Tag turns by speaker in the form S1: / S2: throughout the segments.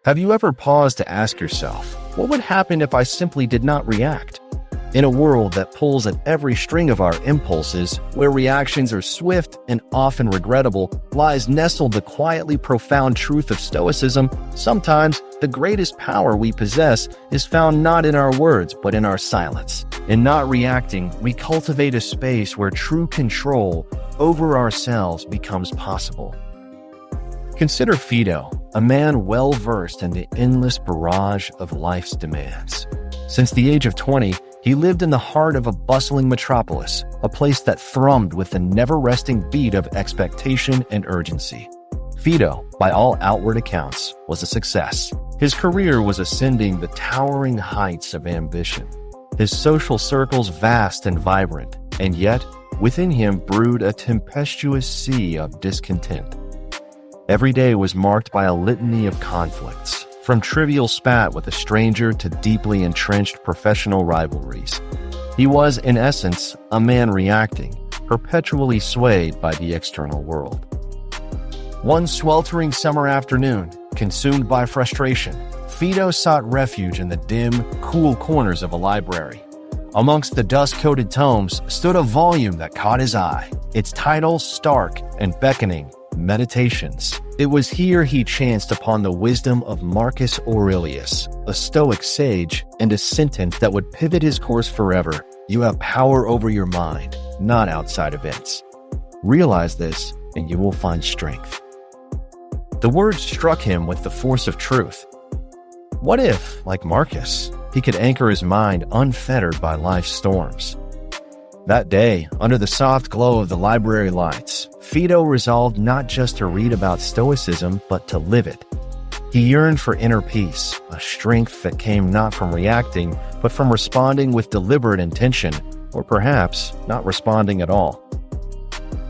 S1: Have you ever paused to ask yourself, what would happen if I simply did not react? In a world that pulls at every string of our impulses, where reactions are swift and often regrettable, lies nestled the quietly profound truth of Stoicism. Sometimes, the greatest power we possess is found not in our words, but in our silence. In not reacting, we cultivate a space where true control over ourselves becomes possible. Consider Fido, a man well-versed in the endless barrage of life's demands. Since the age of 20, he lived in the heart of a bustling metropolis, a place that thrummed with the never-resting beat of expectation and urgency. Fido, by all outward accounts, was a success. His career was ascending the towering heights of ambition. His social circles vast and vibrant, and yet, within him brewed a tempestuous sea of discontent. Every day was marked by a litany of conflicts, from trivial spat with a stranger to deeply entrenched professional rivalries. He was, in essence, a man reacting, perpetually swayed by the external world. One sweltering summer afternoon, consumed by frustration, Fido sought refuge in the dim, cool corners of a library. Amongst the dust-coated tomes stood a volume that caught his eye, its title stark and beckoning, Meditations. It was here he chanced upon the wisdom of Marcus Aurelius, a Stoic sage, and a sentence that would pivot his course forever. You have power over your mind, not outside events. Realize this, and you will find strength. The words struck him with the force of truth. What if, like Marcus, he could anchor his mind unfettered by life's storms? That day, under the soft glow of the library lights, Fido resolved not just to read about Stoicism, but to live it. He yearned for inner peace, a strength that came not from reacting, but from responding with deliberate intention, or perhaps not responding at all.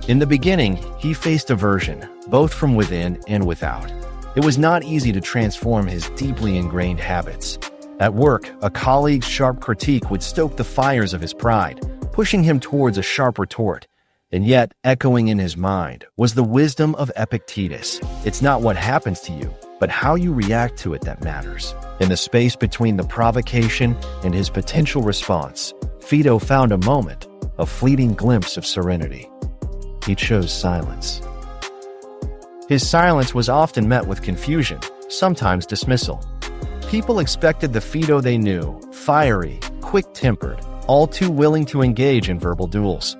S1: In the beginning, he faced aversion, both from within and without. It was not easy to transform his deeply ingrained habits. At work, a colleague's sharp critique would stoke the fires of his pride, pushing him towards a sharp retort. And yet, echoing in his mind, was the wisdom of Epictetus. It's not what happens to you, but how you react to it that matters. In the space between the provocation and his potential response, Fido found a moment, a fleeting glimpse of serenity. He chose silence. His silence was often met with confusion, sometimes dismissal. People expected the Fido they knew, fiery, quick-tempered, all too willing to engage in verbal duels.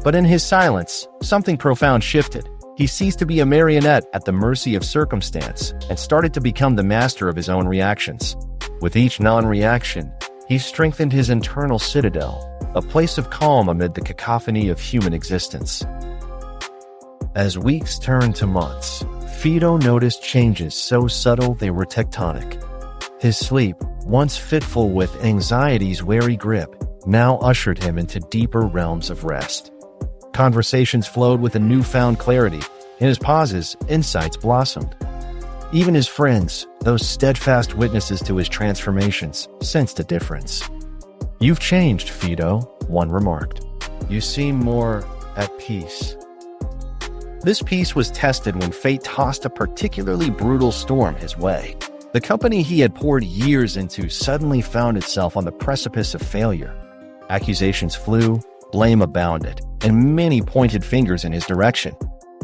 S1: But in his silence, something profound shifted. He ceased to be a marionette at the mercy of circumstance and started to become the master of his own reactions. With each non-reaction, he strengthened his internal citadel, a place of calm amid the cacophony of human existence. As weeks turned to months, Fido noticed changes so subtle they were tectonic. His sleep, once fitful with anxiety's wary grip, now ushered him into deeper realms of rest. Conversations flowed with a newfound clarity. In his pauses, insights blossomed. Even his friends, those steadfast witnesses to his transformations, sensed a difference. "You've changed, Fido," one remarked. "You seem more at peace." This peace was tested when fate tossed a particularly brutal storm his way. The company he had poured years into suddenly found itself on the precipice of failure. Accusations flew, blame abounded, and many pointed fingers in his direction.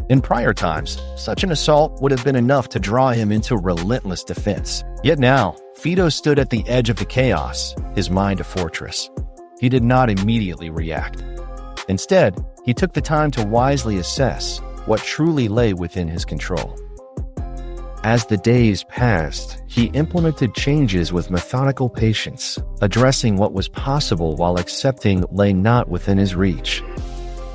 S1: In prior times, such an assault would have been enough to draw him into relentless defense. Yet now, Fido stood at the edge of the chaos, his mind a fortress. He did not immediately react. Instead, he took the time to wisely assess what truly lay within his control. As the days passed, he implemented changes with methodical patience, addressing what was possible while accepting lay not within his reach.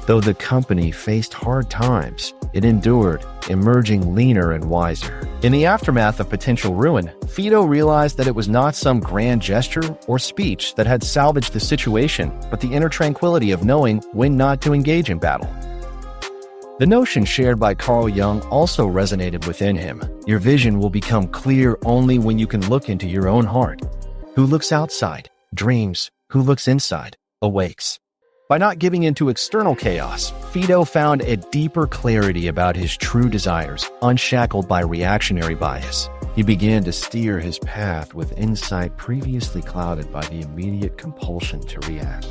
S1: Though the company faced hard times, it endured, emerging leaner and wiser. In the aftermath of potential ruin, Fido realized that it was not some grand gesture or speech that had salvaged the situation, but the inner tranquility of knowing when not to engage in battle. The notion shared by Carl Jung also resonated within him. Your vision will become clear only when you can look into your own heart. Who looks outside, dreams. Who looks inside, awakes. By not giving into external chaos, Fido found a deeper clarity about his true desires, unshackled by reactionary bias. He began to steer his path with insight previously clouded by the immediate compulsion to react.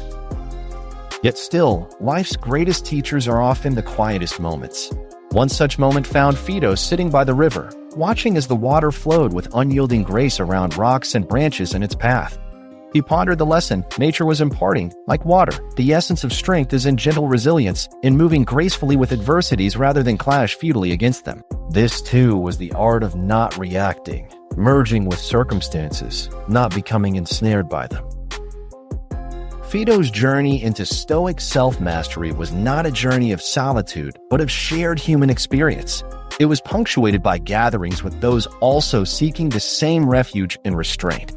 S1: Yet still, life's greatest teachers are often the quietest moments. One such moment found Fido sitting by the river, watching as the water flowed with unyielding grace around rocks and branches in its path. He pondered the lesson nature was imparting. Like water, the essence of strength is in gentle resilience, in moving gracefully with adversities rather than clash futilely against them. This, too, was the art of not reacting, merging with circumstances, not becoming ensnared by them. Fido's journey into Stoic self-mastery was not a journey of solitude, but of shared human experience. It was punctuated by gatherings with those also seeking the same refuge and restraint.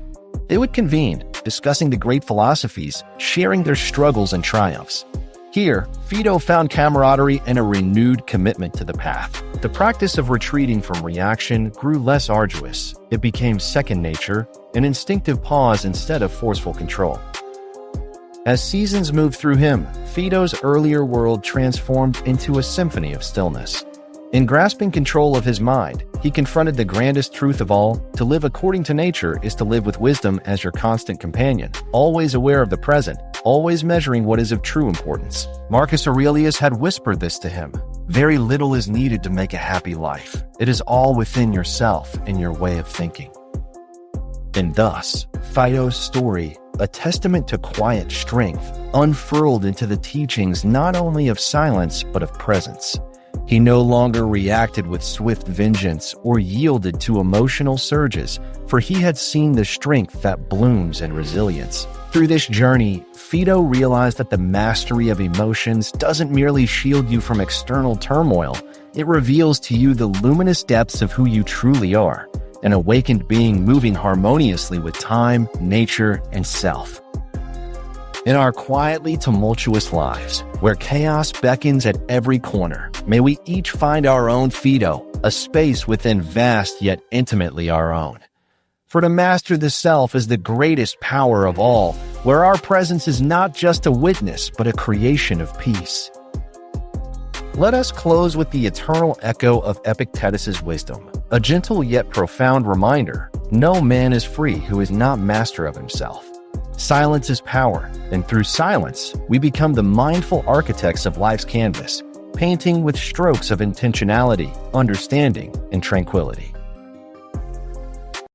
S1: They would convene, discussing the great philosophies, sharing their struggles and triumphs. Here, Fido found camaraderie and a renewed commitment to the path. The practice of retreating from reaction grew less arduous. It became second nature, an instinctive pause instead of forceful control. As seasons moved through him, Fido's earlier world transformed into a symphony of stillness. In grasping control of his mind, he confronted the grandest truth of all: to live according to nature is to live with wisdom as your constant companion, always aware of the present, always measuring what is of true importance. Marcus Aurelius had whispered this to him: "Very little is needed to make a happy life. It is all within yourself and your way of thinking." And thus, Fido's story, a testament to quiet strength, unfurled into the teachings not only of silence but of presence. He no longer reacted with swift vengeance or yielded to emotional surges, for he had seen the strength that blooms in resilience. Through this journey, Fido realized that the mastery of emotions doesn't merely shield you from external turmoil, it reveals to you the luminous depths of who you truly are, an awakened being moving harmoniously with time, nature, and self. In our quietly tumultuous lives, where chaos beckons at every corner, may we each find our own Fido, a space within vast yet intimately our own. For to master the self is the greatest power of all, where our presence is not just a witness but a creation of peace. Let us close with the eternal echo of Epictetus's wisdom, a gentle yet profound reminder: no man is free who is not master of himself. Silence is power, and through silence, we become the mindful architects of life's canvas, painting with strokes of intentionality, understanding, and tranquility.